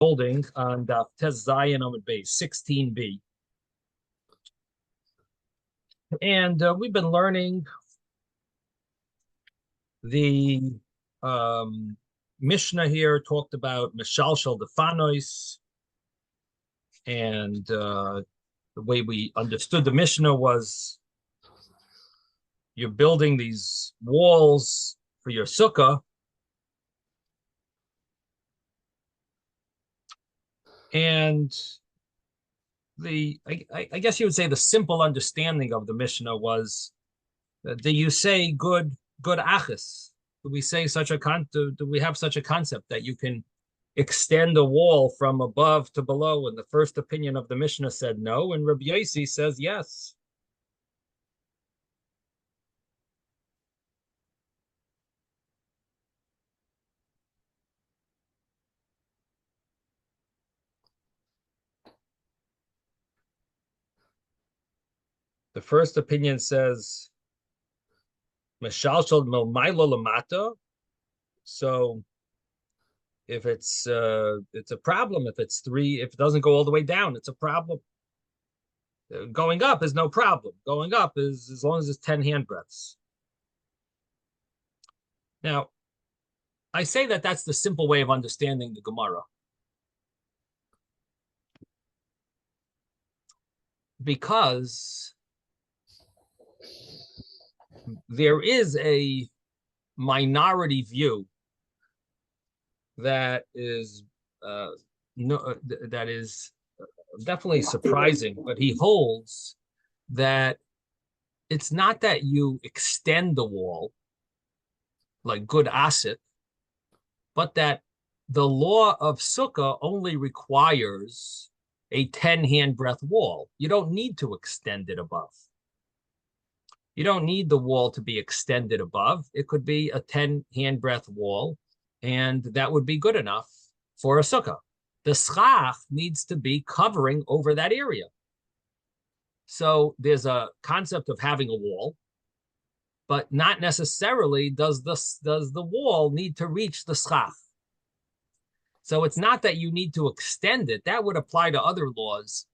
holding on Daf Tes Zayin Amud Beis 16b, and we've been learning the Mishnah here talked about Mishalshal Defanois, and the way we understood the Mishnah was you're building these walls for your sukkah, and I guess you would say the simple understanding of the Mishnah was, do you say good achis? Do we say such a do we have such a concept that you can extend a wall from above to below? And the first opinion of the Mishnah said no, and Rabbi Yossi says yes. The first opinion says Meshalshal Milmailo Lamata. So if it's a problem. If it doesn't go all the way down, it's a problem. Going up is no problem. Going up is as long as it's 10 handbreadths. Now, I say that that's the simple way of understanding the Gemara, because there is a minority view that is definitely surprising, but he holds that it's not that you extend the wall like good asset, but that the law of Sukkah only requires a 10 handbreadth wall. You don't need to extend it above. You don't need the wall to be extended above. It could be a 10 handbreadth wall, and that would be good enough for a sukkah. The schach needs to be covering over that area. So there's a concept of having a wall, but not necessarily does the wall need to reach the schach. So it's not that you need to extend it. That would apply to other laws.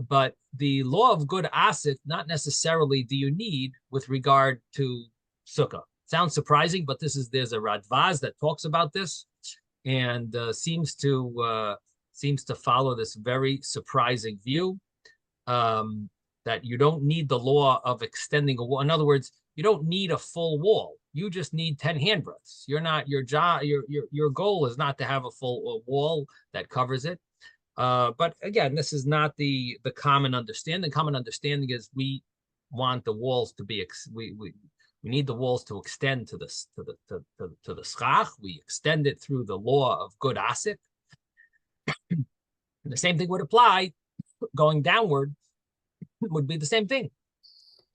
But the law of good asset, not necessarily do you need with regard to sukkah. Sounds surprising, but there's a Radvaz that talks about this, and seems to follow this very surprising view, that you don't need the law of extending a wall. In other words, you don't need a full wall. You just need 10 handbreadths. You're not your goal is not to have a full wall that covers it. But again, this is not the common understanding. Common understanding is we want the walls to be we need the walls to extend to the schach. We extend it through the law of good asik. The same thing would apply going downward. Would be the same thing,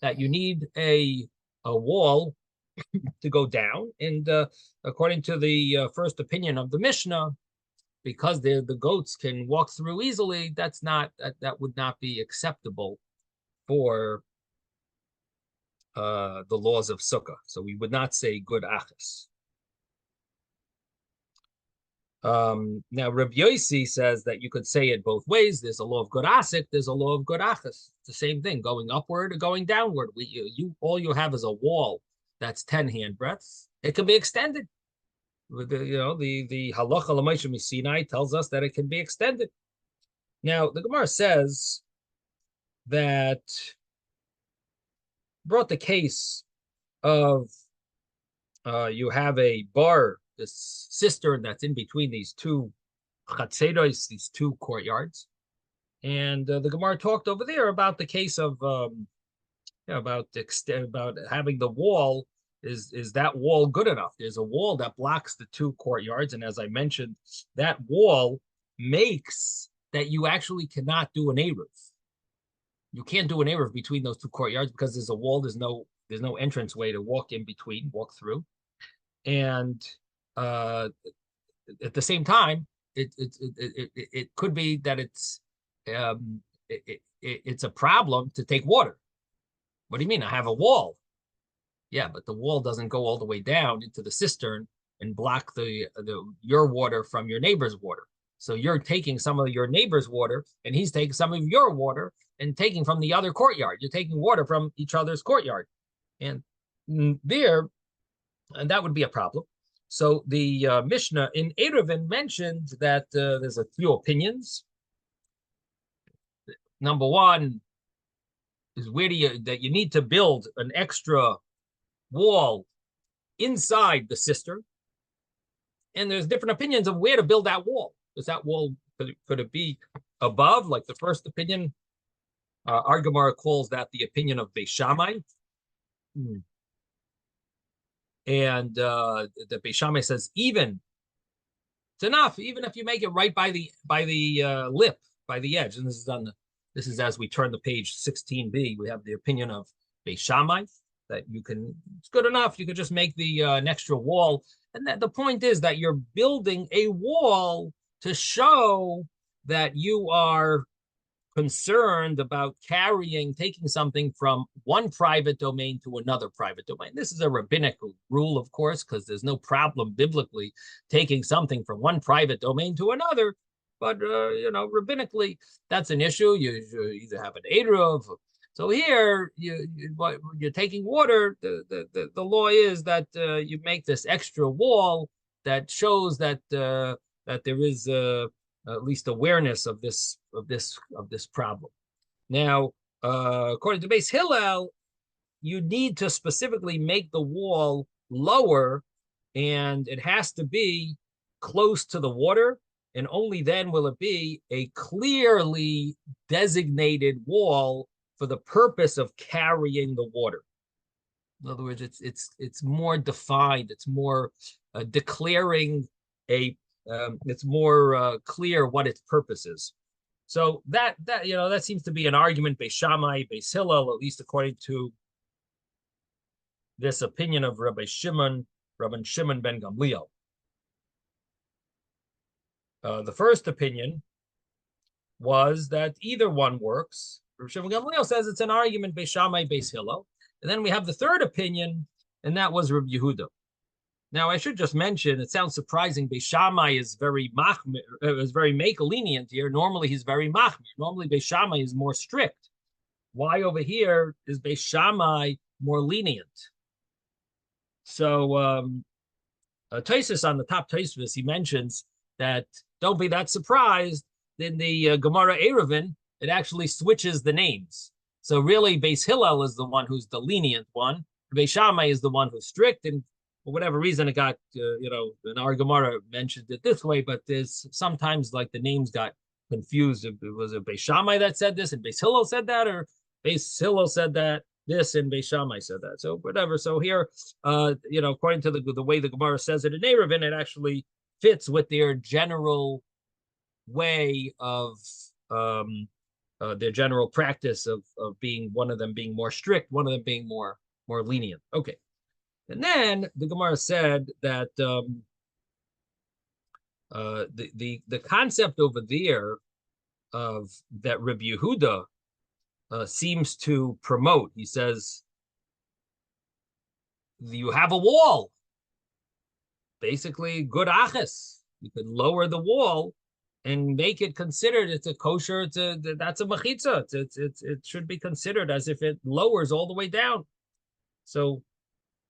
that you need a wall to go down, and according to the first opinion of the Mishnah, because the goats can walk through easily, that would not be acceptable for the laws of sukkah. So we would not say good achis. Now Rabbi Yossi says that you could say it both ways. There's a law of good asik, there's a law of good achis. It's the same thing, going upward or going downward. All you have is a wall that's 10 handbreadths. It can be extended. The halacha l'maisha misinai tells us that it can be extended. Now the Gemara says that brought the case of you have a bar, this cistern that's in between these two chatzeros, these two courtyards, and the Gemara talked over there about the case of about having the wall. Is that wall good enough? There's a wall that blocks the two courtyards, and as I mentioned, that wall makes that you actually cannot do an eruv. You can't do an eruv between those two courtyards because there's a wall. There's no entrance way to walk walk through, and at the same time, it could be that it's a problem to take water. What do you mean? I have a wall. Yeah, but the wall doesn't go all the way down into the cistern and block your water from your neighbor's water. So you're taking some of your neighbor's water, and he's taking some of your water and taking from the other courtyard. You're taking water from each other's courtyard. And that would be a problem. So the Mishnah in Eruvin mentioned that there's a few opinions. Number one is that you need to build an extra wall inside the cistern. And there's different opinions of where to build that wall. Does that wall, could it be above, like the first opinion? Our Gemara calls that the opinion of Beis Shammai. And the Beis Shammai says it's enough, even if you make it right by the lip, by the edge. And this is as we turn the page 16b. We have the opinion of Beis Shammai that it's good enough. You could just make an extra wall. And the point is that you're building a wall to show that you are concerned about taking something from one private domain to another private domain. This is a rabbinic rule, of course, because there's no problem biblically taking something from one private domain to another. But, rabbinically, that's an issue. You either have an eruv. So here, you're taking water. The law is that you make this extra wall that shows that there is at least awareness of this problem. Now, according to Beis Hillel, you need to specifically make the wall lower, and it has to be close to the water, and only then will it be a clearly designated wall for the purpose of carrying the water. In other words, it's more defined. It's more declaring it's more clear what its purpose is. So that seems to be an argument Beis Shammai, Beis Hillel, at least according to this opinion of Rabbi Shimon ben Gamliel. The first opinion was that either one works. Rabbi Shimon Gamliel says it's an argument Beis Shammai, Beis Hillel. And then we have the third opinion, and that was Rabbi Yehuda. Now, I should just mention, it sounds surprising, Beis Shammai is very lenient here. Normally, he's very machmir. Normally, Beis Shammai is more strict. Why over here is Beis Shammai more lenient? So, Tosfos on the top Tosfos, he mentions that don't be that surprised. In the Gemara Eruvin, it actually switches the names. So really, Beis Hillel is the one who's the lenient one. Beis Shammai is the one who's strict, and for whatever reason, it got, in our Gemara mentioned it this way, but there's sometimes like the names got confused. Was it Beis Shammai that said this and Beis Hillel said that, or Beis Hillel said that this and Beis Shammai said that? So whatever. So here, according to the way the Gemara says it in Eruvin, it actually fits with their general way of their general practice of being, one of them being more strict, one of them being more lenient. Okay. And then the Gemara said that the concept over there of that Rabbi Yehuda seems to promote. He says, you have a wall, basically good achas. You could lower the wall and make it considered it's a kosher. That's a mechitza. It should be considered as if it lowers all the way down. So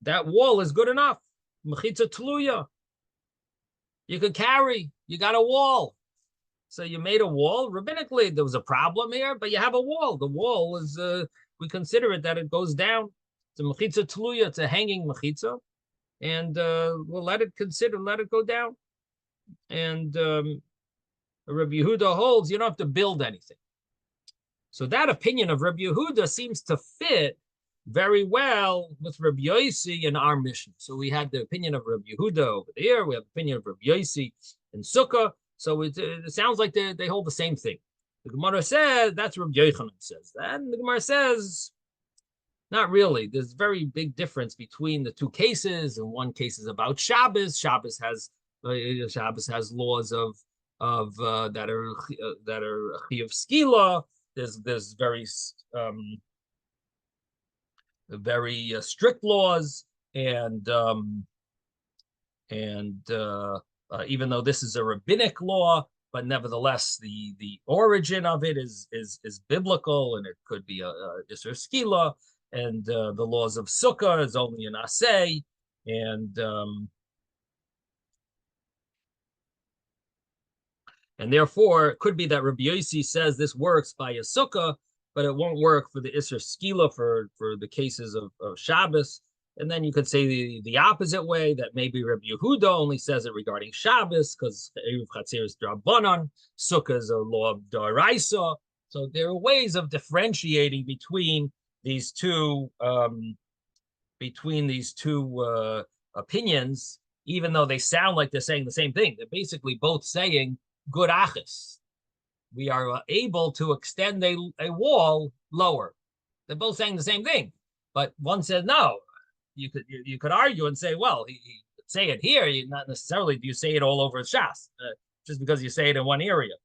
that wall is good enough. Mechitza tluya. You could carry. You got a wall. So you made a wall. Rabbinically, there was a problem here, but you have a wall. The wall is, we consider it that it goes down. It's a mechitza tluya. It's a hanging mechitza. And we'll let it go down. And Rabbi Yehuda holds you don't have to build anything. So that opinion of Rabbi Yehuda seems to fit very well with Rabbi Yossi in our mission. So we had the opinion of Rabbi Yehuda over there. We have the opinion of Rabbi Yossi in Sukkah. So it sounds like they hold the same thing. The Gemara says, that's Rabbi Yochanan says. And the Gemara says, not really. There's a very big difference between the two cases. And one case is about Shabbos. Shabbos has laws of that are chiyuv skila. There's very strict laws, and even though this is a rabbinic law, but nevertheless, the origin of it is biblical, and it could be a Isser Skila, and the laws of Sukkah is only an Aseh, and therefore it could be that Rabbi Yossi says this works by a Sukkah, but it won't work for the Isser Skila for the cases of Shabbos. And then you could say the opposite way, that maybe Rabbi Yehuda only says it regarding Shabbos because Eruv Chatzir is Drabanan, Sukkah is a law of Daraisa. So there are ways of differentiating between these two opinions, even though they sound like they're saying the same thing. They're basically both saying good achis. We are able to extend a wall lower. They're both saying the same thing, but one says no. You could argue and say, well, he say it here. Not necessarily do you say it all over Shas, just because you say it in one area.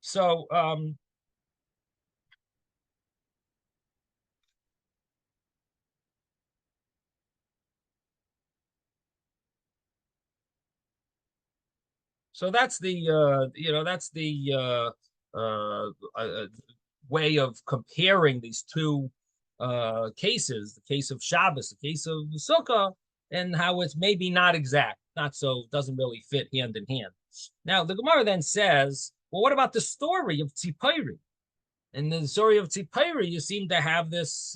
So that's the way of comparing these two cases, the case of Shabbos, the case of Sukkah, and how it's maybe not exact, not so, doesn't really fit hand in hand. Now, the Gemara then says, well, what about the story of Tzipori? In the story of Tzipori, you seem to have this,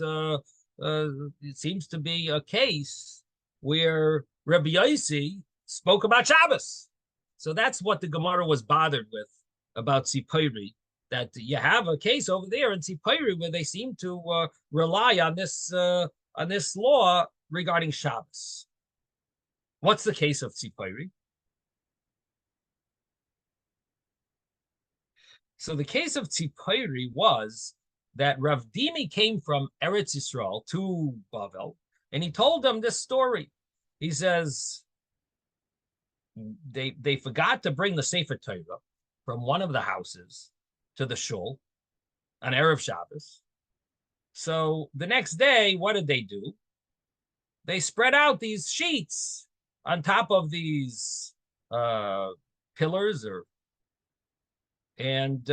it seems to be a case where Rabbi Yossi spoke about Shabbos. So that's what the Gemara was bothered with about Tzipori, that you have a case over there in Tzipori where they seem to rely on this law regarding Shabbos. What's the case of Tzipori? So the case of Tzipori was that Rav Dimi came from Eretz Yisrael to Bavel, and he told them this story. He says they forgot to bring the Sefer Torah from one of the houses to the shul on Erev Shabbos. So the next day, what did they do? They spread out these sheets on top of these pillars, and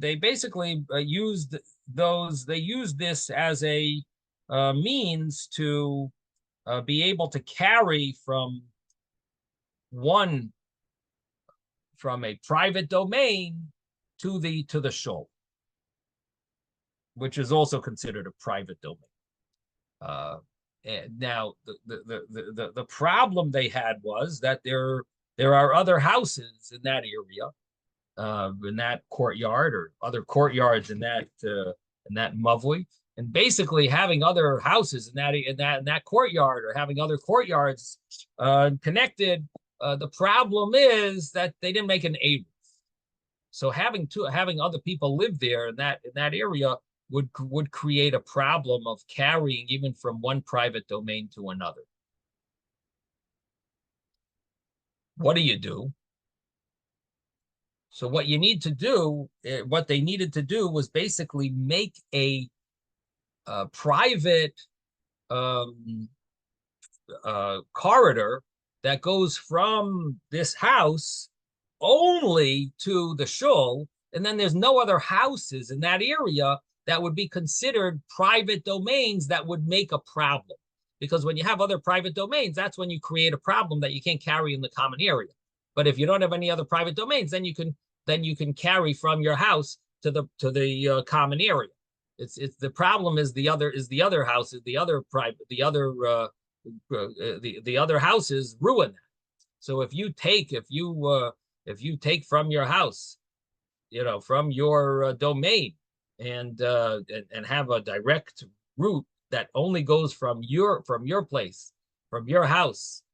they basically used those. They used this as a means to be able to carry from a private domain to the shul, which is also considered a private domain. And now the problem they had was that there are other houses in that area, in that courtyard, or other courtyards in that mavui, and basically having other houses in that courtyard, or having other courtyards connected. The problem is that they didn't make an Eruv. So having other people live there in that area would create a problem of carrying even from one private domain to another. What do you do? So what you need to do, what they needed to do, was basically make a private corridor that goes from this house only to the shul, and then there's no other houses in that area that would be considered private domains that would make a problem. Because when you have other private domains, that's when you create a problem that you can't carry in the common area. But if you don't have any other private domains, then you can carry from your house to the common area. It's the problem is the other houses, the other houses ruin that. So if you take from your house, from your domain, and have a direct route that only goes from your place, from your house,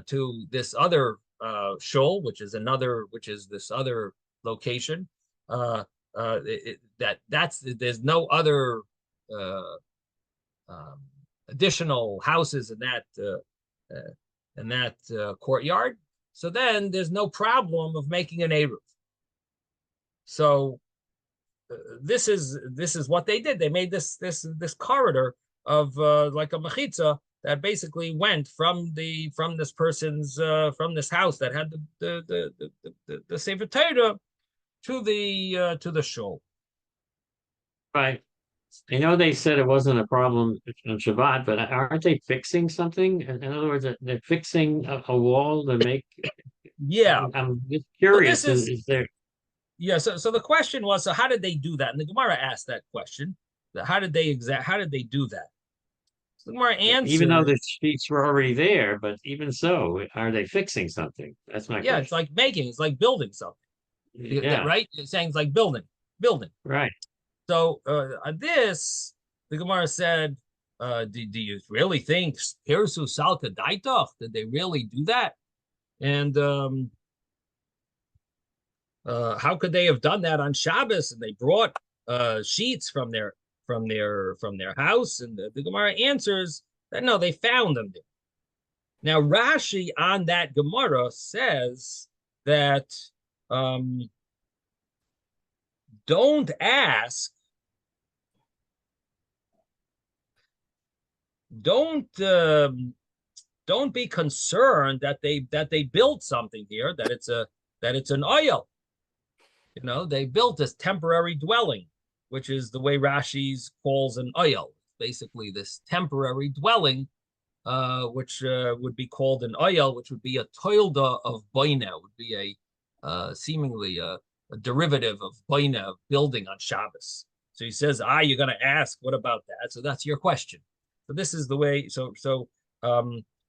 to this other shul, which is this other location, there's no other additional houses in that courtyard. So then there's no problem of making an Eruv. So this is what they did. They made this corridor of like a mechitza that basically went from this person's from this house that had the Sefer Torah to the shul. Right. I know they said it wasn't a problem on Shabbat, but aren't they fixing something? In other words, they're fixing a wall to make. Yeah. I'm just So this curious. is Is there yeah. So the question was, so how did they do that? And the Gemara asked that question. How did they do that? So the Gemara even though answered, the sheets were already there, but even so, are they fixing something? That's my yeah, it's question. like it's like building something. That Yeah. right? It's saying it's like building. Right. So on this, the Gemara said, do you really think Hirsu Salka Daitoch? Did they really do that? And how could they have done that on Shabbos? And they brought sheets from their house, and the Gemara answers that no, they found them there. Now Rashi on that Gemara says that um, don't ask, don't don't be concerned that they built something here, that it's an oil. You know, they built this temporary dwelling, which is the way Rashi's calls an oil. Basically, this temporary dwelling, which would be called an oil, which would be a toilda of boina, would be a seemingly a derivative of boina, building on Shabbos. So he says, you're going to ask, what about that? So that's your question. So this is the way. So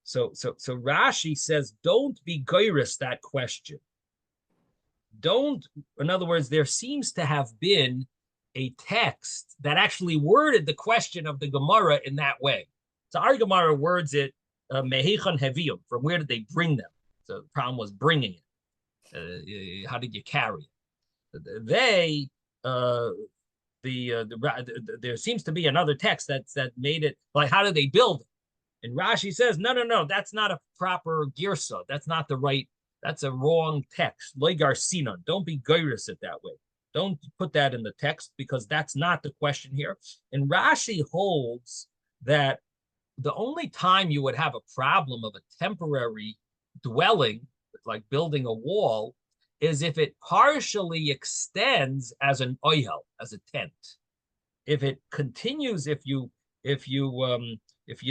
Rashi says, don't be goyrus that question. Don't, in other words, there seems to have been a text that actually worded the question of the Gemara in that way. So our Gemara words it mehechan hevium, from where did they bring them? So the problem was bringing it. How did you carry it? They there seems to be another text that made it like, how did they build it? And Rashi says, no, that's not a proper girsa. That's not the right. That's a wrong text. Legar sinon. Don't be goyrus it that way. Don't put that in the text, because that's not the question here. And Rashi holds that the only time you would have a problem of a temporary dwelling, like building a wall, is if it partially extends as an oyel, as a tent. If it continues, if you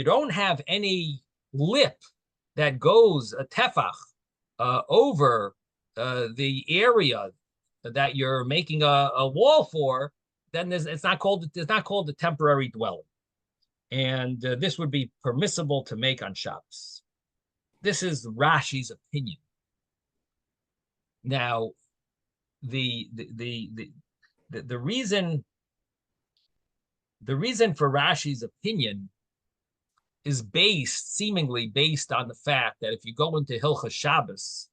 don't have any lip that goes a tefach over the area that you're making a wall for, then it's not called a temporary dwelling, and this would be permissible to make on Shabbos. This is Rashi's opinion. Now, the reason for Rashi's opinion is seemingly based on the fact that if you go into Hilchas Shabbos,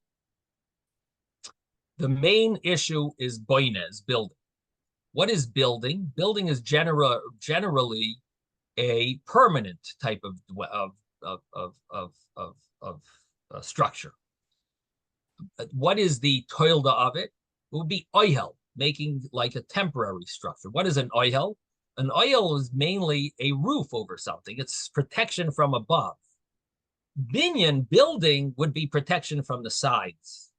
the main issue is boinez, building. What is building? Building is generally a permanent type of structure. What is the toilda of it? It would be oihel, making like a temporary structure. What is an oihel? An oil is mainly a roof over something. It's protection from above. Binyan, building, would be protection from the sides.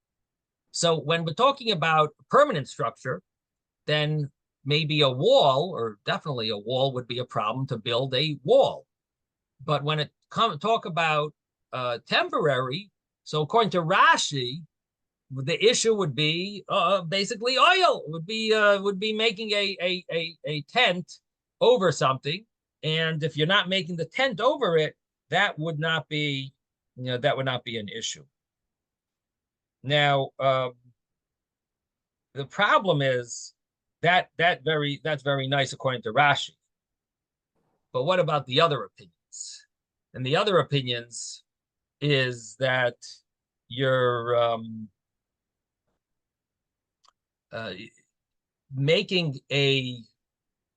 So when we're talking about permanent structure, then maybe a wall, or definitely a wall, would be a problem to build a wall. But when it talk about temporary, so according to Rashi, the issue would be basically oil. Would be making a tent over something, and if you're not making the tent over it, that would not be an issue. Now, the problem is that's very nice according to Rashi, but what about the other opinions? And the other opinions is that you're making a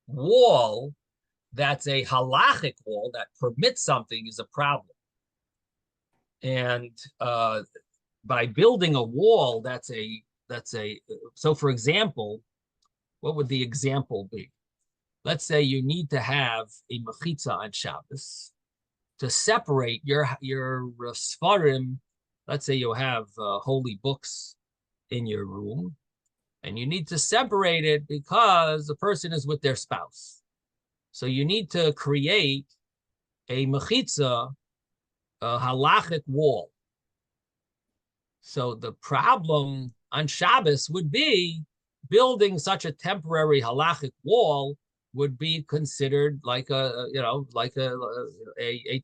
wall that's a halachic wall that permits something is a problem. And by building a wall, that's a so for example, what would the example be? Let's say you need to have a mechitza on Shabbos, to separate your Sfarim. Let's say you have holy books in your room, and you need to separate it because the person is with their spouse. So you need to create a mechitza, a halachic wall. So the problem on Shabbos would be building such a temporary halachic wall would be considered like a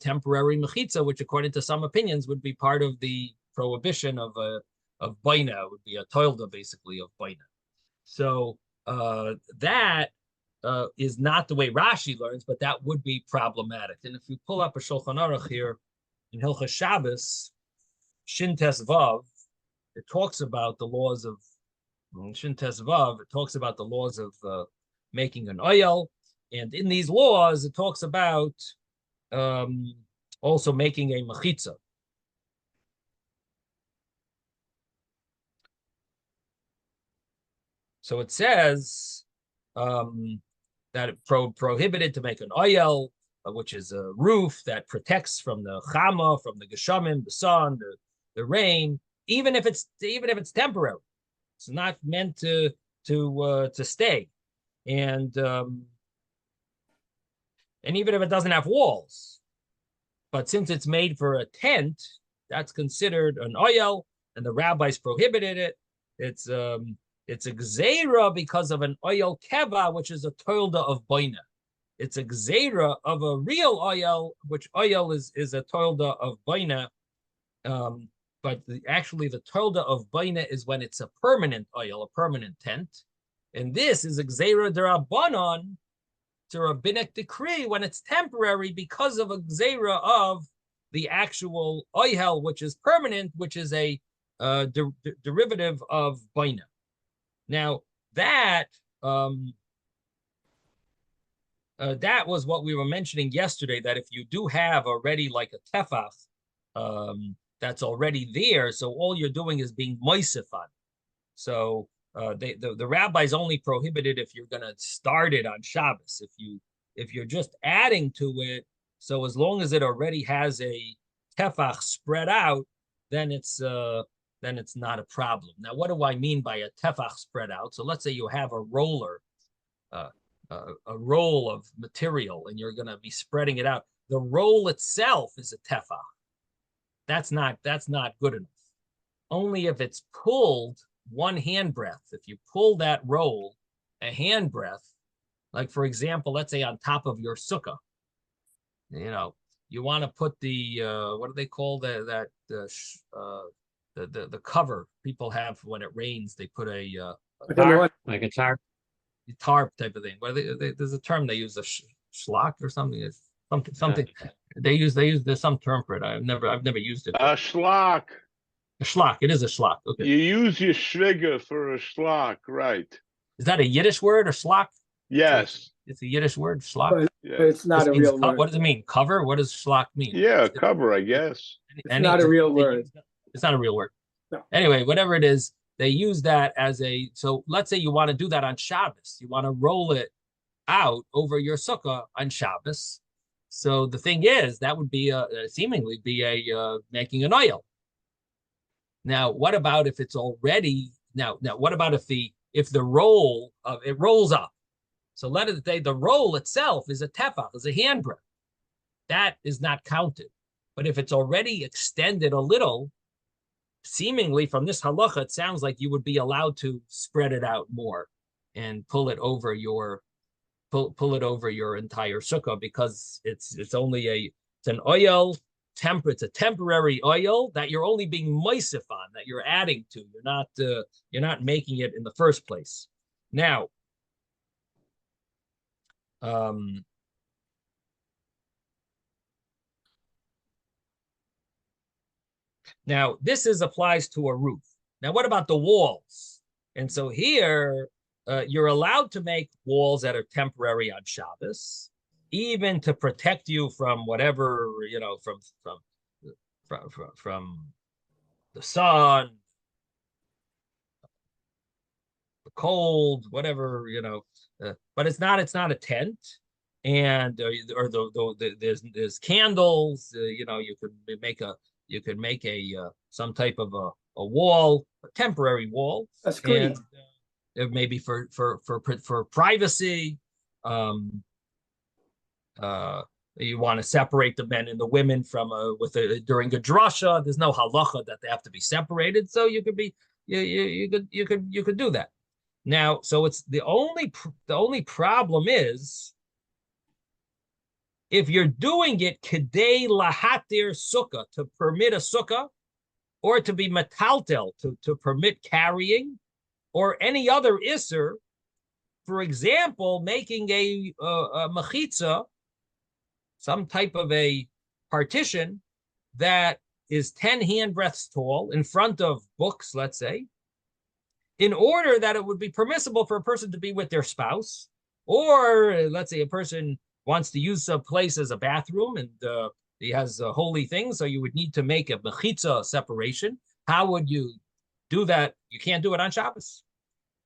temporary mechitza, which according to some opinions would be part of the prohibition of baina. It would be a toilda basically of baina. So that is not the way Rashi learns, but that would be problematic. And if you pull up a Shulchan Aruch here in Hilchas Shabbos, Shin Tes Vav, it talks about the laws of Shin Tes Vav. It talks about the laws of making an oil, and in these laws, it talks about also making a mechitza. So it says that it prohibited to make an oil, which is a roof that protects from the chama, from the geshamim, the sun, the rain, even if it's temporary. It's not meant to stay, and even if it doesn't have walls, but since it's made for a tent, that's considered an oil, and the rabbis prohibited it. It's a gzeira because of an oil keva, which is a toilda of boina. It's a gzeira of a real oil, which oil is a toilda of boina. But actually, the toilda of baina is when it's a permanent oil, a permanent tent. And this is a gzeira derabanan, it's a rabbinic decree when it's temporary because of a gzeira of the actual oil, which is permanent, which is a derivative of baina. Now, that that was what we were mentioning yesterday, that if you do have already like a tefach, that's already there. So all you're doing is being moisifan. So the rabbis only prohibited if you're going to start it on Shabbos. If you're just adding to it, so as long as it already has a tefach spread out, then it's not a problem. Now, what do I mean by a tefach spread out? So let's say you have a roller, a roll of material, and you're going to be spreading it out. The roll itself is a tefach. That's not good enough. Only if it's pulled one hand breath. If you pull that roll a hand breath, like for example, let's say on top of your sukkah, you want to put the what do they call the cover people have when it rains? They put a tarp, like a tarp type of thing. There's a term they use, a schlock or something. It's something. They use there's some term for it. I've never used it. A schlock. A schlock. It is a schlock. Okay. You use your shviga for a schlock, right? Is that a Yiddish word, or schlock? Yes. It's a Yiddish word, schlock. But it's not a real word. What does it mean? Cover? What does schlock mean? Yeah, cover, I guess. It's not a real word. It's not a real word. No. Anyway, whatever it is, they use that as a, so let's say you want to do that on Shabbos. You want to roll it out over your sukkah on Shabbos. So the thing is, that would be seemingly be a making an oil. Now, what about if it's already now? What about if the roll of it rolls up? So let it say the roll itself is a tefach, is a hand breath. That is not counted. But if it's already extended a little, seemingly from this halacha, it sounds like you would be allowed to spread it out more and pull it over your entire sukkah, because it's an oil. It's a temporary oil that you're only being moisif on, that you're adding to. You're not making it in the first place. Now, this applies to a roof. Now, what about the walls? And so here, you're allowed to make walls that are temporary on Shabbos, even to protect you from whatever, from the sun, the cold, whatever, but it's not a tent. and there's candles. You could make a some type of a wall, a temporary wall, A screen. and maybe for privacy. You want to separate the men and the women from during a drasha. There's no halacha that they have to be separated, so you could do that. Now, so it's the only problem is if you're doing it kedei lahatir sukkah, to permit a sukkah, or to be metaltel, to permit carrying, or any other isser. For example, making a mechitza, some type of a partition that is 10 handbreadths tall in front of books, let's say, in order that it would be permissible for a person to be with their spouse, or let's say a person wants to use a place as a bathroom and he has holy things, so you would need to make a mechitza separation. How would you do that? You can't do it on Shabbos.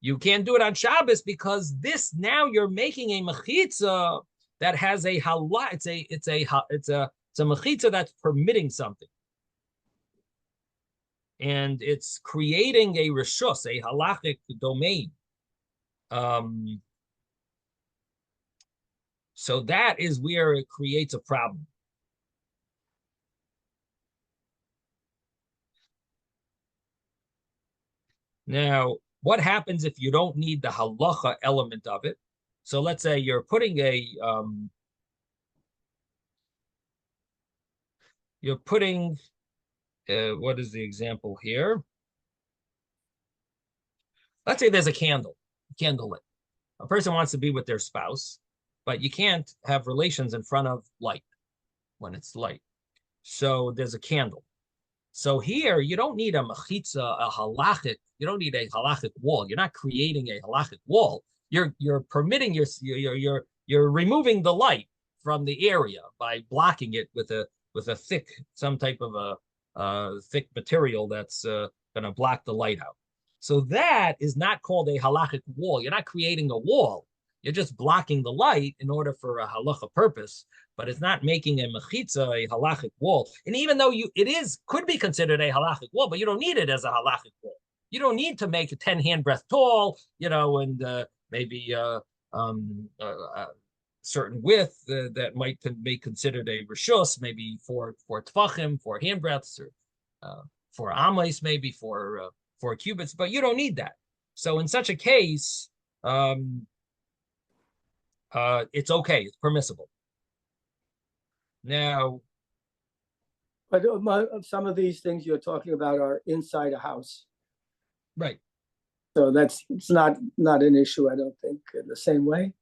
You can't do it on Shabbos because now you're making a mechitza that has a halal. It's a mechitza that's permitting something, and it's creating a rishus, a halachic domain. So that is where it creates a problem. Now, what happens if you don't need the halacha element of it? So let's say you're putting what is the example here? Let's say there's a candle lit. A person wants to be with their spouse, but you can't have relations in front of light when it's light. So there's a candle. So here you don't need a mechitza, a halachic. You don't need a halachic wall. You're not creating a halachic wall. You're permitting you're removing the light from the area by blocking it with a thick, some type of a thick material that's going to block the light out. So that is not called a halachic wall. You're not creating a wall. You're just blocking the light in order for a halacha purpose, but it's not making a mechitza a halachic wall. And even though could be considered a halachic wall, but you don't need it as a halachic wall. You don't need to make a 10 handbreadth tall, and maybe certain width that might be considered a rishus, maybe for tefachim, 4 handbreadths, or for amos, maybe for cubits, but you don't need that. So in such a case, it's okay, it's permissible. Now, but some of these things you're talking about are inside a house, right? So it's not an issue, I don't think, in the same way.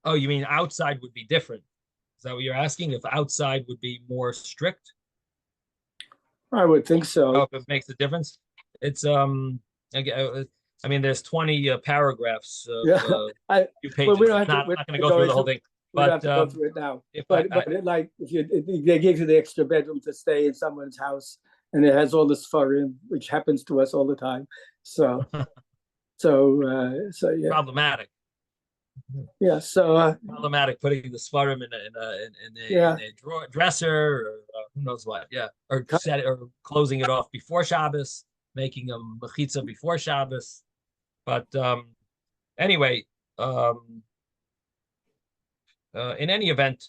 Oh, you mean outside would be different? Is that what you're asking? If outside would be more strict? I would think so. Oh, if it makes a difference? It's I mean, there's 20 paragraphs. Few pages. Well, I'm not going to go through the whole thing. We don't have to go through it now. But if they gave you the extra bedroom to stay in someone's house, and it has all this sfarim, which happens to us all the time. So yeah. Problematic. Yeah. So problematic putting the sfarim in a dresser, or who knows what. Yeah, or closing it off before Shabbos, making a mechitza before Shabbos. But anyway, in any event,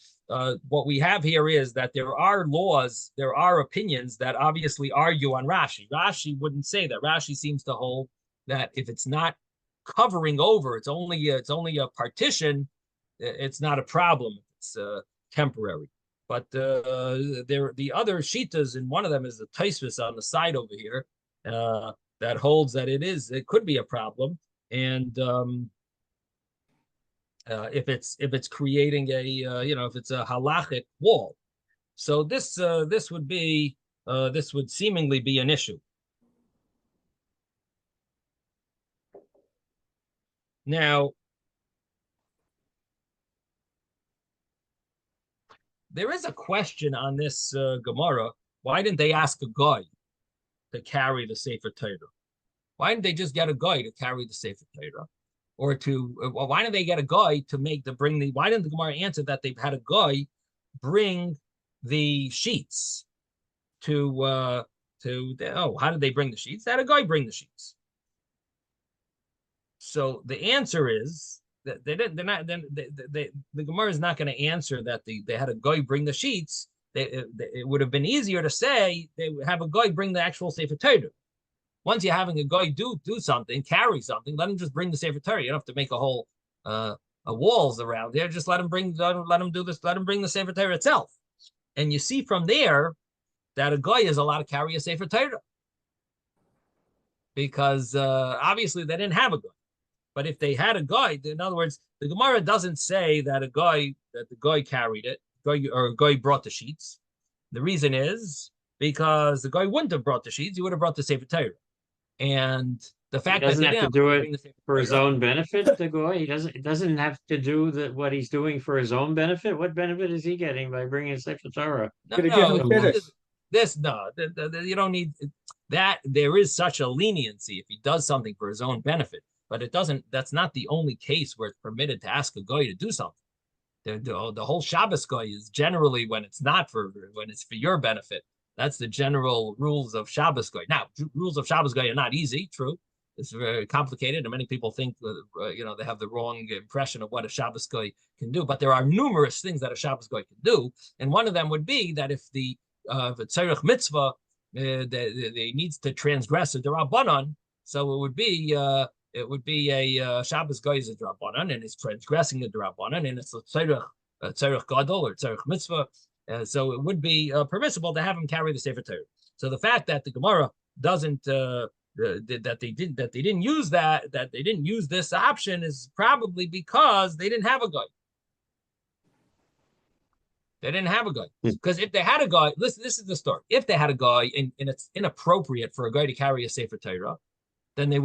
what we have here is that there are laws, there are opinions that obviously argue on Rashi. Rashi wouldn't say that. Rashi seems to hold that if it's not covering over, it's only a partition, it's not a problem. It's temporary. But the other shitas, and one of them is the Taisvis on the side over here, that holds that it could be a problem, and if it's creating if it's a halachic wall, so this would seemingly be an issue. Now, there is a question on this Gemara. Why didn't they ask a guy to carry the Sefer Torah? Why didn't they just get a guy to carry the Sefer Torah? or to why didn't they get a guy to bring the? Why didn't the Gemara answer that they had a guy bring the sheets to how did they bring the sheets? They had a guy bring the sheets. So the answer is that they didn't. They're not. The Gemara is not going to answer that they had a guy bring the sheets. It would have been easier to say they would have a guy bring the actual Sefer Torah. Once you're having a guy do something, carry something, let him just bring the Sefer Torah. You don't have to make a whole walls around there. Just let him do this. Let him bring the Sefer Torah itself. And you see from there that a guy is allowed to carry a Sefer Torah because obviously they didn't have a guy. But if they had a guy, in other words, the Gemara doesn't say that the guy carried it, or a guy brought the sheets. The reason is because the guy wouldn't have brought the sheets; he would have brought the Sefer Torah. And the fact that He doesn't they have to do bring it the for his Torah, own benefit, the guy. It doesn't have to do what he's doing for his own benefit. What benefit is he getting by bringing a Sefer Torah? Gonna give him kiddush. you don't need that. There is such a leniency if he does something for his own benefit, but it doesn't. That's not the only case where it's permitted to ask a guy to do something. The whole Shabbos guy is generally when it's for your benefit. That's the general rules of Shabbos guy. Now, rules of Shabbos guy are not easy. True, it's very complicated, and many people think they have the wrong impression of what a Shabbos guy can do. But there are numerous things that a Shabbos guy can do, and one of them would be that if the tzarich mitzvah they needs to transgress a drabanan, so it would be a Shabbos guy is a drabanan and is transgressing a drabanan, and it's a tzarich gadol or tzarich mitzvah. So it would be permissible to have him carry the Sefer Torah. So the fact that the Gemara doesn't that they didn't use this option is probably because they didn't have a guy. They didn't have a guy because if they had a guy, listen, this is the story. If they had a guy and it's inappropriate for a guy to carry a Sefer Torah, then the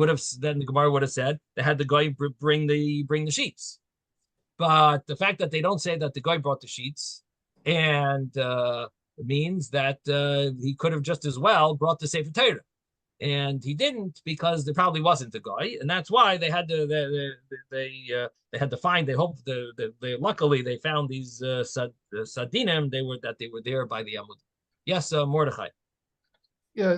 Gemara would have said they had the guy bring the sheets. But the fact that they don't say that the guy brought the sheets and means that he could have just as well brought the Sefer Torah, and he didn't because there probably wasn't a guy, and that's why they had to they had to find. They hoped luckily they found these sadinim. They were there by the Amud. Yes, Mordechai. Yeah,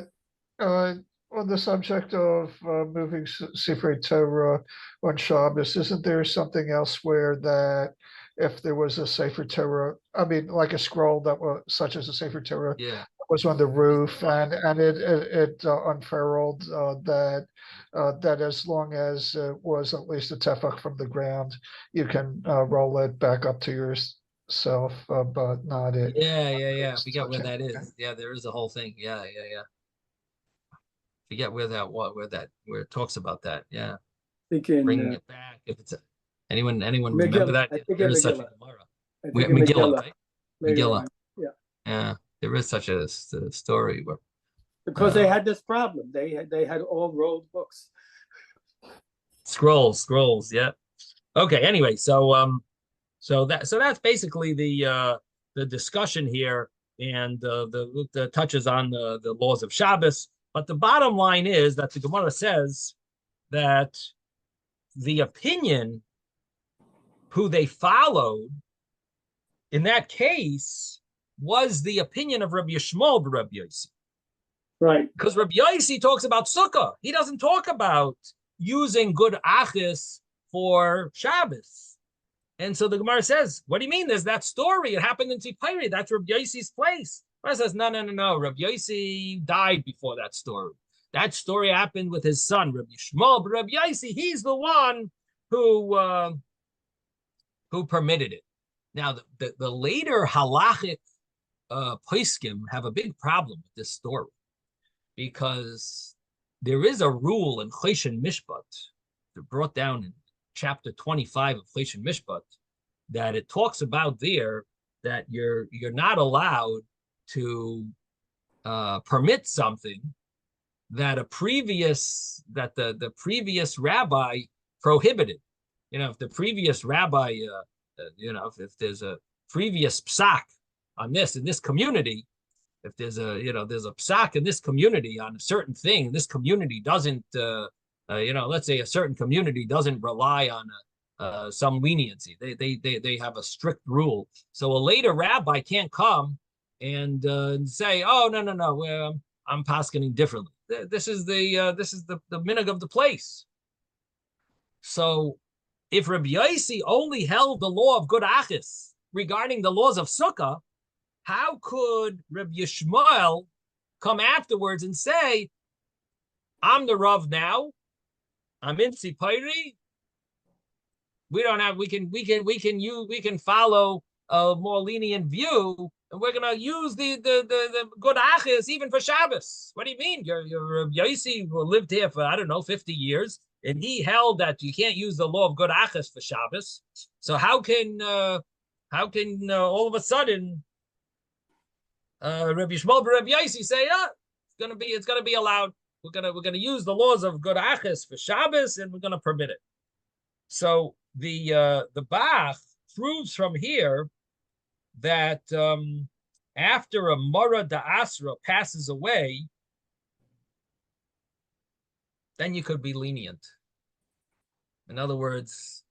on the subject of moving Sefer Torah on Shabbos, isn't there something elsewhere that if there was a Sefer Torah, I mean, like a scroll that was such as a Sefer Torah, was on the roof and it unfurled, that as long as it was at least a tefach from the ground, you can roll it back up to yourself, but not it. Yeah. Forget where that is. Yeah, there is a whole thing. Yeah. Forget where it talks about that. Yeah. Bringing it back. If it's anyone remember that? There is such a Gemara. Megillah, right? Megillah. Yeah. There is such a story where because they had this problem. They had all rolled books. Scrolls. Yeah. Okay. Anyway, so that's basically the discussion here, and the touches on the laws of Shabbos. But the bottom line is that the Gemara says that the opinion who they followed in that case was the opinion of Rabbi Yishmael Rabbi Yossi. Right. Because Rabbi Yossi talks about Sukkah. He doesn't talk about using good achis for Shabbos. And so the Gemara says, what do you mean? There's that story. It happened in Tzipori. That's Rabbi Yossi's place. The Gemara says, no. Rabbi Yossi died before that story. That story happened with his son, Rabbi Yishmael. But Rabbi Yossi, he's the one who permitted it. Now, the later halachic poskim have a big problem with this story because there is a rule in Choshen Mishpat, brought down in chapter 25 of Choshen Mishpat, that it talks about there that you're not allowed to permit something that the previous rabbi prohibited. If the previous rabbi, if there's a previous psak on this in this community, if there's a psak in this community on a certain thing, this community doesn't let's say a certain community doesn't rely on some leniency. They have a strict rule. So a later rabbi can't come and say, oh, no, I'm paskening differently. This is the minhag of the place. So if Rabbi Yossi only held the law of good achis regarding the laws of Sukkah, how could Rabbi Yishmael come afterwards and say, I'm the Rav now, I'm in Tzipori, we can follow a more lenient view, and we're gonna use the good achis even for Shabbos. What do you mean? Your Yossi lived here for, I don't know, 50 years, and he held that you can't use the law of good achis for Shabbos. So how can all of a sudden Rabbi Yishmael Rabbi Yossi say, it's gonna be allowed. We're gonna use the laws of good achis for Shabbos, and we're gonna permit it. So the Bach proves from here that after a Mara da Asra passes away, then you could be lenient. In other words,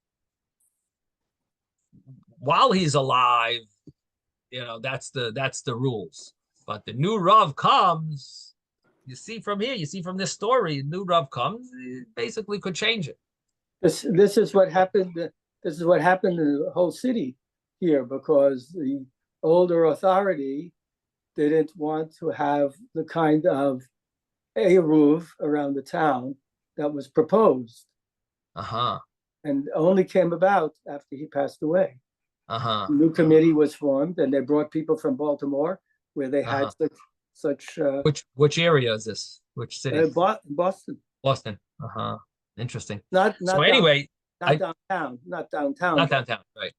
while he's alive, that's the rules. But the new Rav comes. You see from this story, new Rav comes, it basically could change it. This is what happened. This is what happened in the whole city here, because the older authority didn't want to have the kind of eruv around the town that was proposed. And only came about after he passed away. A new committee was formed, and they brought people from Baltimore, where they had such. Which area is this? Which city? Boston. Boston. Interesting. Not anyway, downtown. Not downtown. Right.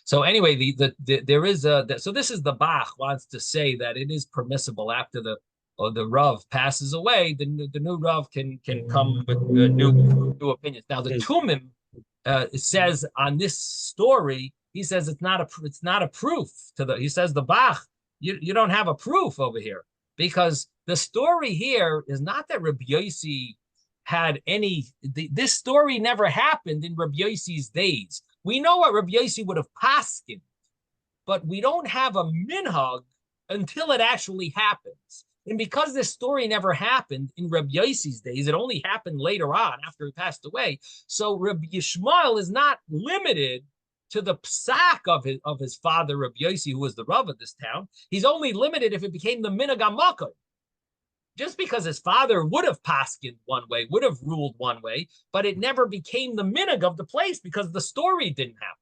So anyway, there is so this is the Bach wants to say that it is permissible after the Rav passes away, the new Rav can come with new opinions. Now the Tumim says on this story, he says it's not a proof to the. He says the Bach, you don't have a proof over here, because the story here is not that Rabbi Yossi had any. This story never happened in Rabbi Yossi's days. We know what Rabbi Yossi would have paskined, but we don't have a minhag until it actually happens. And because this story never happened in Rabbi Yossi's days, it only happened later on after he passed away. So Rabbi Yishmael is not limited to the psak of his father, Rabbi Yossi, who was the Rav of this town. He's only limited if it became the minhag hamakod. Just because his father would have paskined one way, would have ruled one way, but it never became the minhag of the place because the story didn't happen.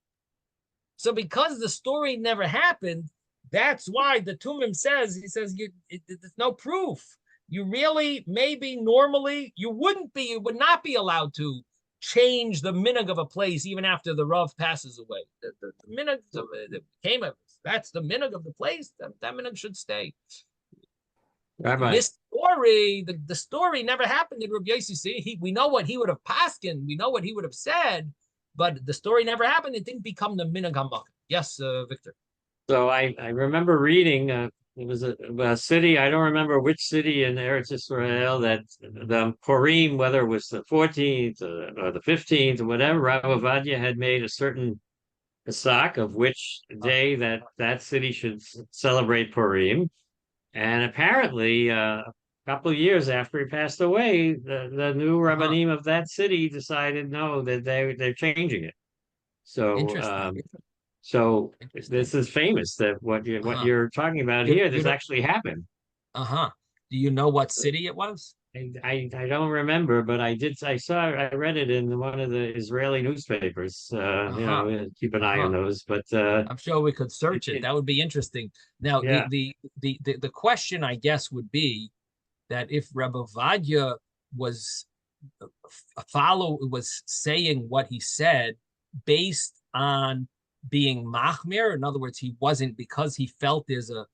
So because the story never happened, that's why the Tumim says, there's no proof. You really, maybe normally, you would not be allowed to change the minhag of a place even after the Rav passes away. The minhag that's the minhag of the place, that minhag should stay. Rabbi. This story, the story never happened in Rabbi Yossi. We know what he would have paskined, we know what he would have said, but the story never happened. It didn't become the minhag hamakod. Yes, Victor. So I remember reading, it was a city, I don't remember which city in Eretz Israel, that the Purim, whether it was the 14th or the 15th or whatever, Rav Ovadia had made a certain psak of which day that city should celebrate Purim. And apparently, a couple of years after he passed away, the new rabbanim of that city decided no, that they're changing it. So so this is famous, that what you're talking about here, this actually happened. Do you know what city it was? I don't remember, but I read it in one of the Israeli newspapers. Keep an eye on those. But I'm sure we could search it. That would be interesting. Now, the question, I guess, would be that if Rebbe Vadia was saying what he said based on being machmir, in other words, he wasn't, because he felt there's a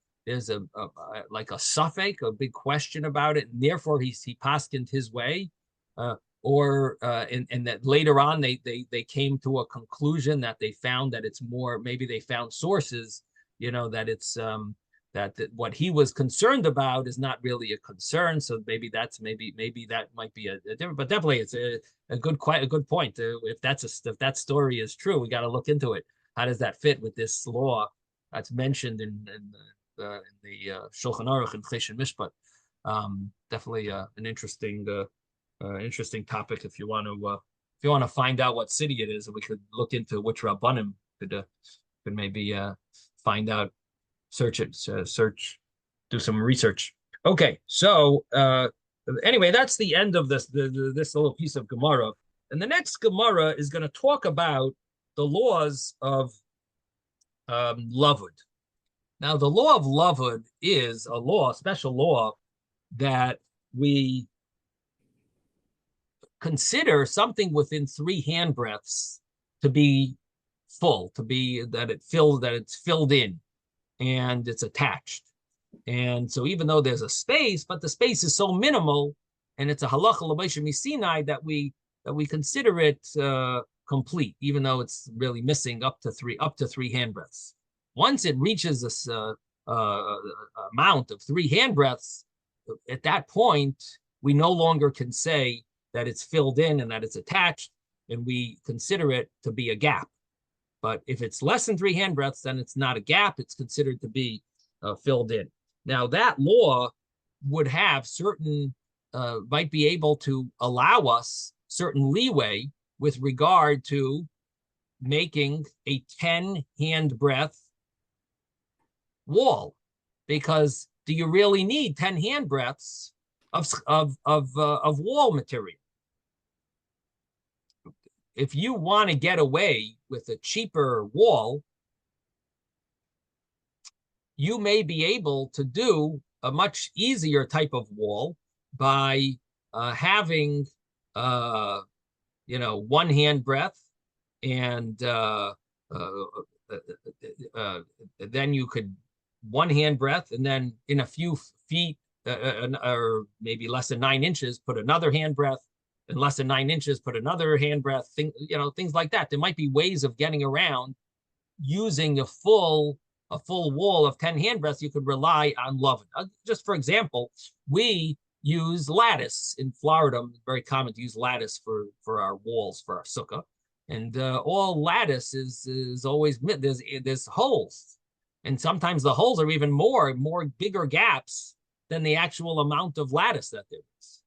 like a suffix, a big question about it, and therefore he paskined his way, and that later on they came to a conclusion that they found that it's more, maybe they found sources, that it's what he was concerned about is not really a concern. So maybe that might be a different, but definitely it's a good point. If that story is true, we got to look into it. How does that fit with this law that's mentioned in the Shulchan Aruch and Chesed Mishpat? Definitely an interesting topic. If you want to find out what city it is, and we could look into which Rabbanim could maybe find out, search, do some research. Okay, so anyway, that's the end of this little piece of Gemara, and the next Gemara is going to talk about the laws of Lavud. Now, the law of Lavud is a special law that we consider something within 3 handbreadths to be full, that it's filled in and it's attached. And so even though there's a space, but the space is so minimal, and it's a halacha l'moshe misinai that we consider it complete, even though it's really missing up to 3 handbreadths. Once it reaches this amount of 3 handbreadths, at that point we no longer can say that it's filled in and that it's attached, and we consider it to be a gap. But if it's less than 3 handbreadths, then it's not a gap. It's considered to be filled in. Now, that law would have might be able to allow us certain leeway with regard to making a 10 handbreadth wall, because do you really need 10 handbreadths of wall material? If you want to get away with a cheaper wall, you may be able to do a much easier type of wall by having 1 handbreadth, and then you could 1 handbreadth, and then in a few feet or maybe less than 9 inches, put another handbreadth, and less than 9 inches, put another handbreadth. Things like that. There might be ways of getting around using a full wall of 10 handbreadths. You could rely on Lavud. Just for example, we use lattice in Florida. It's very common to use lattice for our walls, for our sukkah, and all lattice is always there's holes, and sometimes the holes are even more bigger gaps than the actual amount of lattice that there is.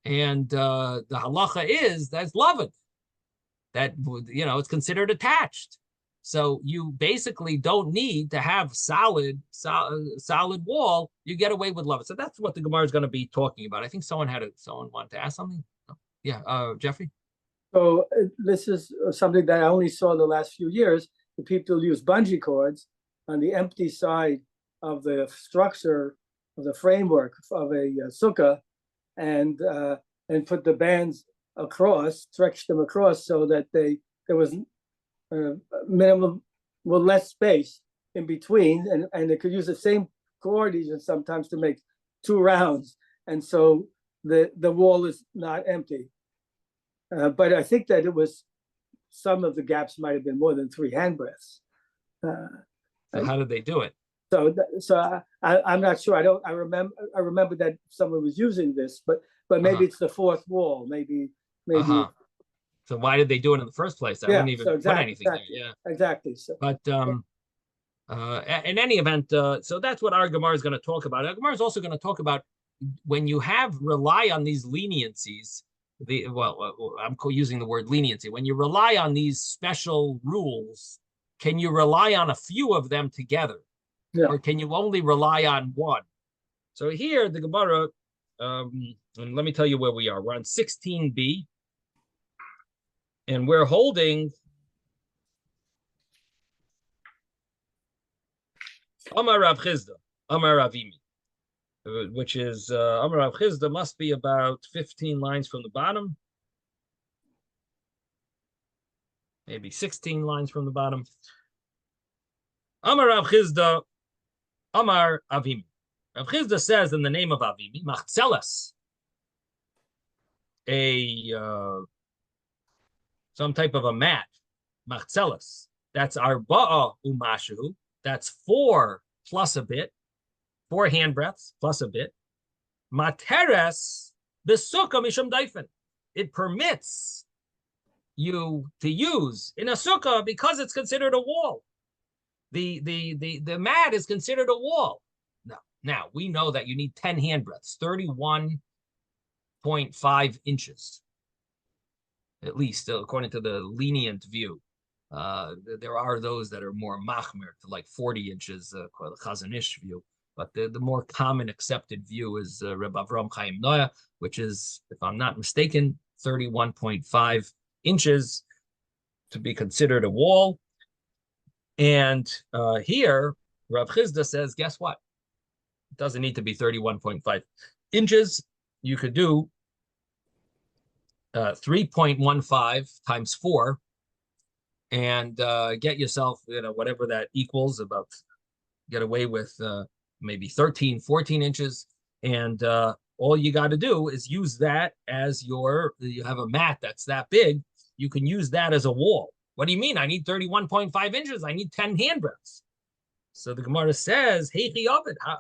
And the halacha is that's Lavud, that it's considered attached. So you basically don't need to have solid wall. You get away with Lavud. So that's what the Gemara is going to be talking about. I think someone wanted to ask something. Oh, yeah, Jeffrey. So this is something that I only saw the last few years. The people use bungee cords on the empty side of the structure of the framework of a sukkah, and put the bands across, stretch them across, so that there was less space in between, and they could use the same cord even sometimes to make 2 rounds, and so the wall is not empty. But I think that it was some of the gaps might have been more than 3 handbreadths. So how did they do it? So I'm not sure. I remember that someone was using this, but maybe it's the 4th wall. Maybe. So why did they do it in the first place? I wouldn't even put anything there. Yeah, exactly. So, but in any event, so that's what our Gemara is going to talk about. Our Gemara is also going to talk about when you rely on these leniencies. I'm using the word leniency. When you rely on these special rules, can you rely on a few of them together? Yeah. Or can you only rely on one? So here, the Gemara, and let me tell you where we are. We're on 16b, and we're holding Amar Rav Chizda, Amar Ravimi, which is Amar Rav Chizda must be about 15 lines from the bottom, maybe 16 lines from the bottom. Amar Rav Chizda, Amar Avimi. Rav Chizda says in the name of Avimi, Machzelas, some type of a mat, Machzelas. That's arba'a umashu. That's 4 plus a bit, 4 handbreadths plus a bit. Materes besukkah mishum daifen. It permits you to use in a sukkah because it's considered a wall. The mat is considered a wall. Now we know that you need 10 handbreadths, 31.5 inches, at least according to the lenient view. There are those that are more machmer to like 40 inches, the Chazon Ish view. But the more common accepted view is Rebbe Avram Chaim Noah, which is, if I'm not mistaken, 31.5 inches to be considered a wall. And here, Rav Chizda says, guess what? It doesn't need to be 31.5 inches. You could do 3.15 times 4 and get yourself, whatever that equals, about, get away with maybe 13, 14 inches. And all you got to do is use that as you have a mat that's that big. You can use that as a wall. What do you mean? I need 31.5 inches. I need 10 handbreadths. So the Gemara says, hey,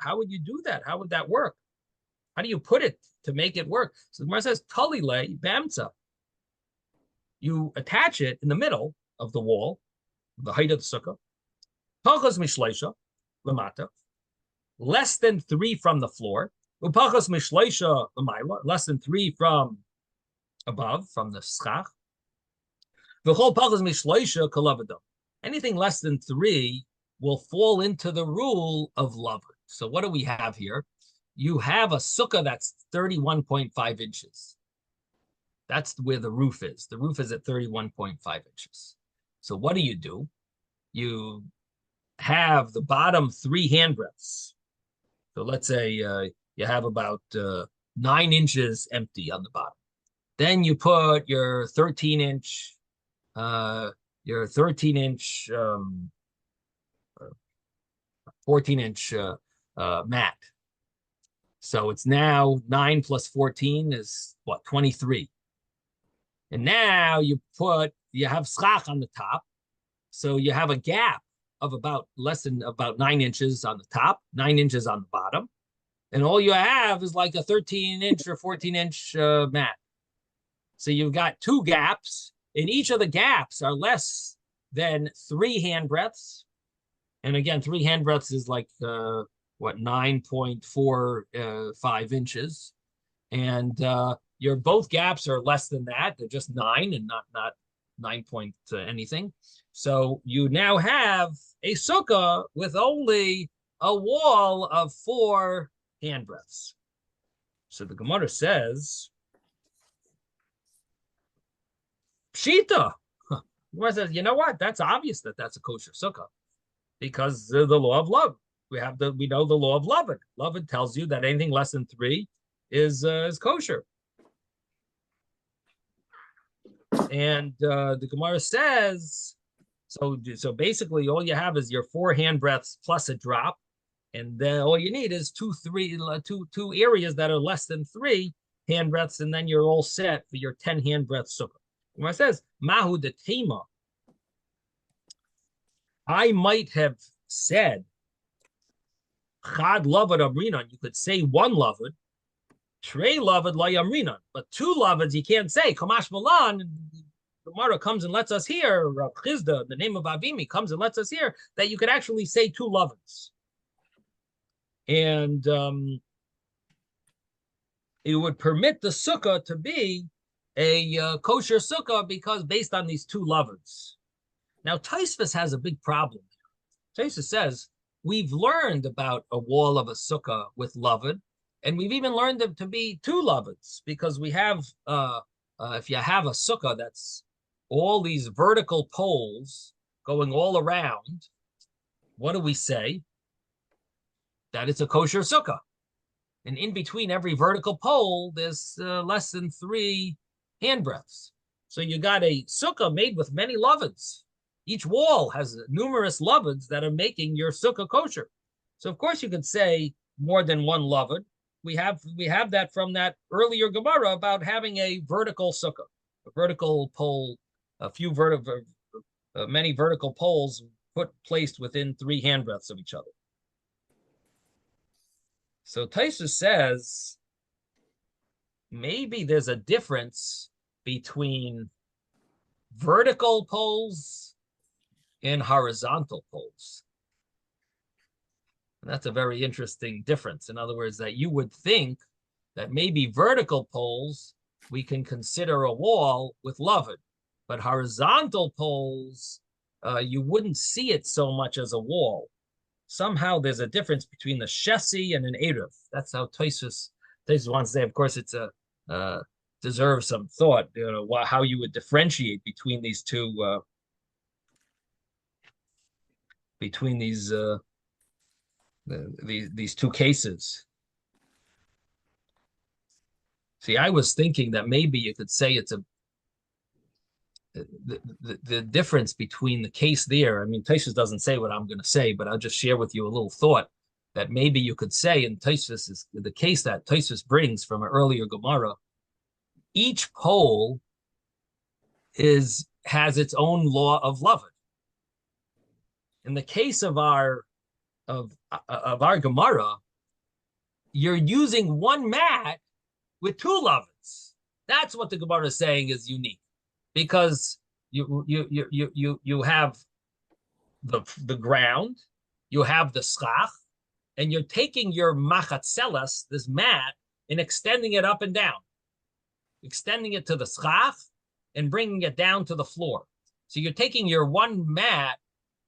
how would you do that? How would that work? How do you put it to make it work? So the Gemara says, Talile Bamtza. You attach it in the middle of the wall, the height of the sukkah. Pachas mishleisha lamata, less than 3 from the floor. Upachas mishleisha lamayla, less than 3 from above, from the schach. V'chol pachas mishleisha kalavadam. Anything less than 3 will fall into the rule of lavad. So what do we have here? You have a sukkah that's 31.5 inches. That's where the roof is. The roof is at 31.5 inches. So what do? You have the bottom 3 handbreadths. So let's say you have about 9 inches empty on the bottom. Then you put your 13-inch, your 13-inch, 14-inch mat. So it's now 9 plus 14 is what, 23. And now you have schach on the top. So you have a gap of about 9 inches on the top, 9 inches on the bottom. And all you have is like a 13-inch or 14-inch mat. So you've got 2 gaps, and each of the gaps are less than 3 handbreadths. And again, 3 handbreadths is like, 9.45 inches. And your both gaps are less than that. They're just 9 and not 9 point anything. So you now have a sukkah with only a wall of 4 handbreadths. So the Gemara says, Pshita. Gemara says, you know what? That's obvious that that's a kosher sukkah because the law of love. We know the law of Lavan. Lavan tells you that anything less than 3 is kosher. And the Gemara says, so basically all you have is your 4 handbreadths plus a drop, and then all you need is two areas that are less than 3 handbreadths, and then you're all set for your 10 handbreadth sukkah. The Gemara says, Mahu de Tema. I might have said Chad lavad amrinan. You could say 1 lavad, trey lavad la amrinan, but 2 lavads you can't say. Kamash malan. The Gemara comes and lets us hear. Rav Chizda, the name of Avimi, comes and lets us hear that you could actually say 2 lavads, and it would permit the sukkah to be a kosher sukkah because based on these 2 lavads. Now Tosfos has a big problem. Tosfos says, we've learned about a wall of a sukkah with lavad, and we've even learned them to be 2 lavads because we have, if you have a sukkah that's all these vertical poles going all around, what do we say? That it's a kosher sukkah. And in between every vertical pole, there's less than 3 handbreadths. So you got a sukkah made with many lavads. Each wall has numerous lavads that are making your sukkah kosher. So of course you could say more than 1 lavad. We have that from that earlier Gemara about having a vertical sukkah, a vertical pole, many vertical poles placed within 3 handbreadths of each other. So Taisha says maybe there's a difference between vertical poles and horizontal poles. And that's a very interesting difference. In other words, that you would think that maybe vertical poles we can consider a wall with loved, but horizontal poles you wouldn't see it so much as a wall. Somehow there's a difference between the Shesi and an Erev. That's how Tosfos wants to say. Of course, it's a deserves some thought. You know how you would differentiate between these two these two cases. See, I was thinking that maybe you could say it's the difference between the case there. I mean, Tosfos doesn't say what I'm going to say, but I'll just share with you a little thought that maybe you could say in Tosfos is the case that Tosfos brings from an earlier Gemara. Each pole has its own law of loved. In the case of our Gemara, you're using one mat with two loveds. That's what the Gemara is saying is unique, because you have the ground, you have the schach, and you're taking your machatzelas, this mat, and extending it up and down, extending it to the schach and bringing it down to the floor. So you're taking your one mat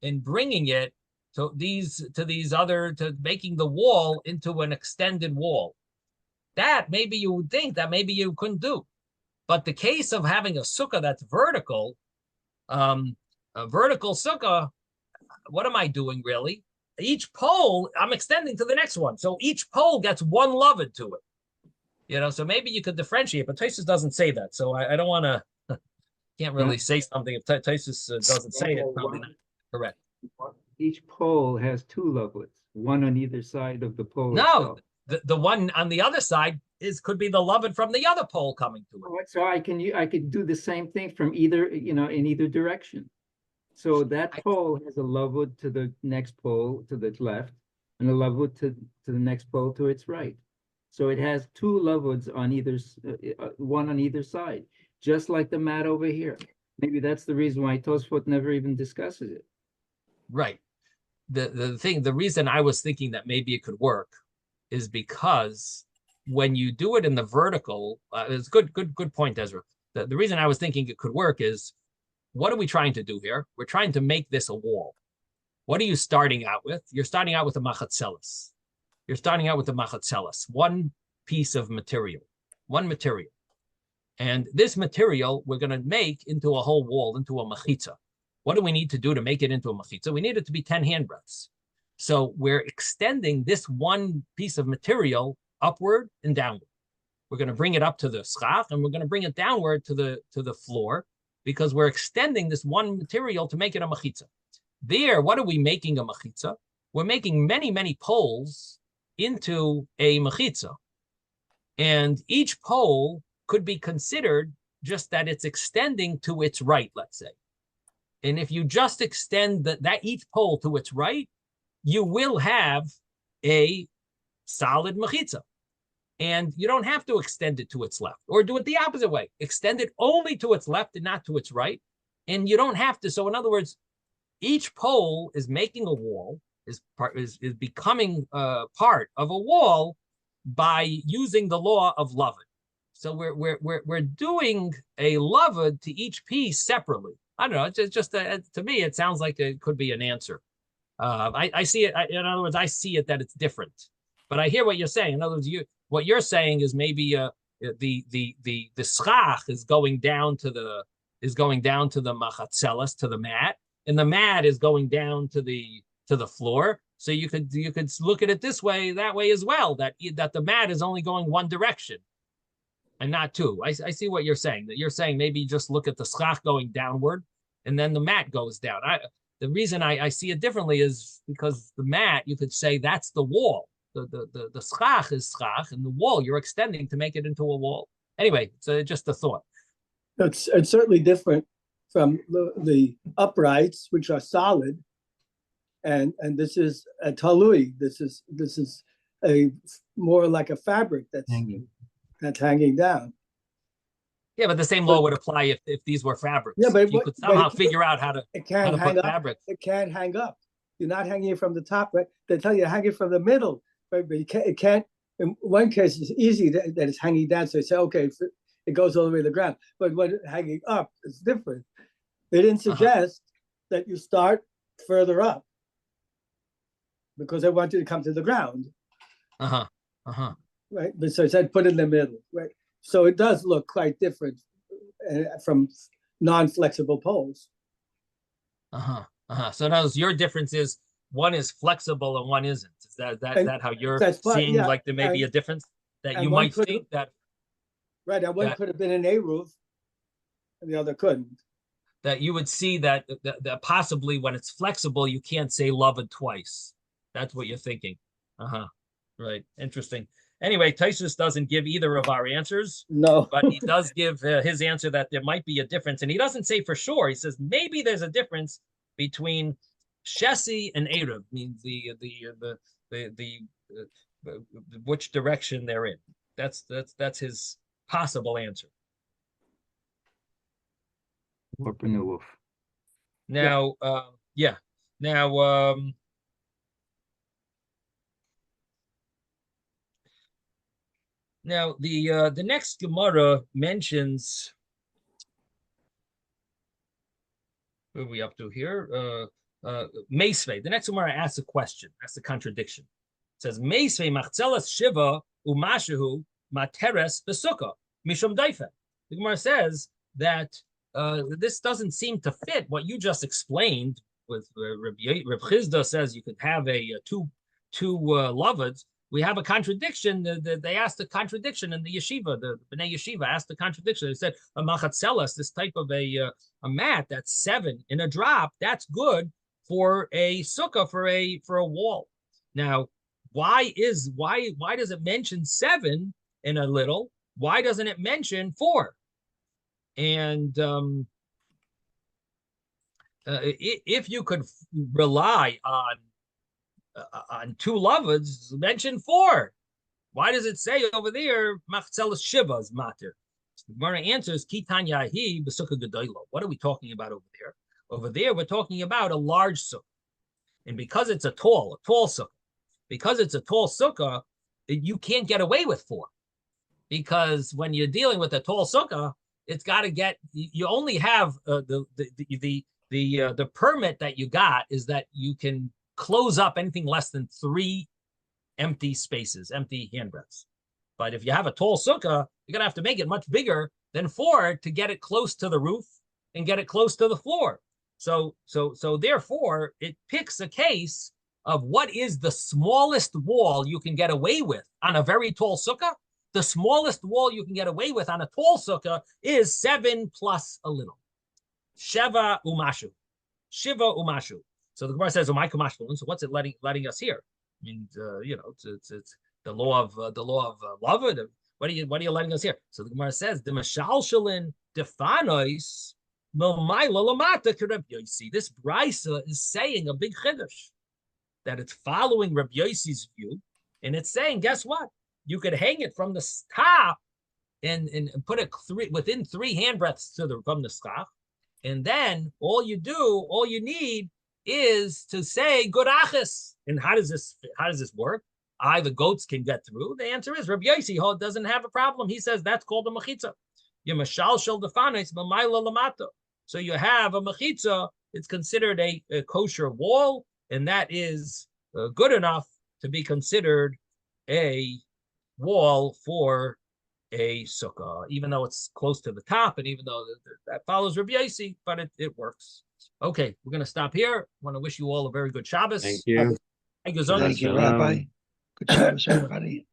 and bringing it to making the wall into an extended wall. That maybe you would think that maybe you couldn't do. But the case of having a sukkah that's vertical, a vertical sukkah, what am I doing really? Each pole, I'm extending to the next one. So each pole gets one loved to it. You know, so maybe you could differentiate, but Tosfos doesn't say that. So I don't want to, can't really say something if Tosfos doesn't say it. Probably not correct. Each pole has two lovelets, one on either side of the pole. No, the one on the other side could be the loved from the other pole coming to it. So I could do the same thing from either, in either direction. So that pole has a loved to the next pole to the left, and a loved to the next pole to its right. So it has two loveds on either, one on either side, just like the mat over here. Maybe that's the reason why Tosfot never even discusses it. Right. The reason I was thinking that maybe it could work is because when you do it in the vertical, it's good point, Ezra. The reason I was thinking it could work is, what are we trying to do here? We're trying to make this a wall. What are you starting out with? You're starting out with a machatzelas. You're starting out with the machatzelas, one piece of material, one material. And this material we're going to make into a whole wall, into a machitza. What do we need to do to make it into a machitza? We need it to be 10 handbreadths. So we're extending this one piece of material upward and downward. We're going to bring it up to the schach, and we're going to bring it downward to the floor, because we're extending this one material to make it a machitza. There, what are we making a machitza? We're making many, many poles into a machitza. And each pole could be considered just that it's extending to its right, let's say. And if you just extend that each pole to its right, you will have a solid machitza. And you don't have to extend it to its left, or do it the opposite way. Extend it only to its left and not to its right. And you don't have to. So in other words, each pole is making a wall, is becoming part of a wall by using the law of loved. So we're doing a loved to each piece separately. I don't know. It's just to me, it sounds like it could be an answer. I see it. In other words, I see it that it's different. But I hear what you're saying. In other words, what you're saying is maybe the schach is going down to the machatzelas, to the mat, and the mat is going down to the floor. So you could look at it this way, that way as well. That the mat is only going one direction, and not two. I see what you're saying. That you're saying maybe just look at the schach going downward, and then the mat goes down. The reason I see it differently is because the mat, you could say that's the wall. The schach is schach, and the wall you're extending to make it into a wall. Anyway, so just a thought. It's certainly different from the uprights, which are solid, and this is a talui. This is more like a fabric that's hanging down. Yeah, but the same law would apply if these were fabrics. Yeah, but If you could somehow figure out how to it can't hang put up. fabric. It can't hang up. You're not hanging it from the top, right? They tell you to hang it from the middle, right? But it can't. In one case, it's easy that it's hanging down. So you say, okay, it goes all the way to the ground. But when it's hanging up, it's different. They didn't suggest that you start further up because they want you to come to the ground. Right. But so it said put it in the middle, right? So it does look quite different from non-flexible poles. So now your difference is one is flexible and one isn't. Is that how you're seeing like there may be a difference that you might think that? Right, and one could have been an A roof and the other couldn't. That you would see that possibly when it's flexible, you can't say loved twice. That's what you're thinking. Right. Interesting. Anyway, Taisus doesn't give either of our answers. No. But he does give his answer that there might be a difference. And he doesn't say for sure. He says maybe there's a difference between Shesi and Erev, means the which direction they're in. That's his possible answer. Now, Now the next Gemara mentions, where are we up to here? Meisvei. The next Gemara asks a question. That's a contradiction. It says Meisvei machzelas shiva umashahu materes besukkah mishum daifa. The Gemara says that this doesn't seem to fit what you just explained. With Reb Chizda says you could have a two lovads. We have a contradiction. They asked a contradiction in the yeshiva. The Bnei Yeshiva asked a contradiction. They said a machatzelas, this type of a mat that's 7 in a drop, that's good for a sukkah, for a wall. Now, why does it mention 7 in a little? Why doesn't it mention 4? And if you could rely on 2 lovads, mention 4. Why does it say over there machzelas shivas mater? The Gemara answers Kitan Yahi b'sukkah gedolah. What are we talking about over there? Over there, we're talking about a large sukkah, and because it's a tall sukkah, you can't get away with 4, because when you're dealing with a tall sukkah, it's got to get. You only have the permit that you got is that you can close up anything less than 3 empty spaces, empty handbreadths. But if you have a tall sukkah, you're gonna have to make it much bigger than 4 to get it close to the roof and get it close to the floor. So therefore, it picks a case of what is the smallest wall you can get away with on a very tall sukkah. The smallest wall you can get away with on a tall sukkah is 7 plus a little. Shiva umashu. So the Gemara says, "Oh my kamashvalun." So what's it letting us hear? I mean, it's the law of love. What are you letting us hear? So the Gemara says, "The mashalshalin defanois milmayla lamata k'Reb Yosi." This brisa is saying a big chiddush, that it's following Reb Yosi's view, and it's saying, guess what? You could hang it from the top and put it within 3 handbreadths from the schach, and then all you need is to say good achis. And how does this work? The goats can get through. The answer is Rabbi Yosi doesn't have a problem. He says that's called a mechitza. So you have a mechitza. It's considered a kosher wall, and that is good enough to be considered a wall for a sukkah, even though it's close to the top, and even though that follows Rabbi Yosi, but it works. Okay, we're going to stop here. I want to wish you all a very good Shabbos. Thank you. Thank you, Rabbi. Good Shabbos, everybody.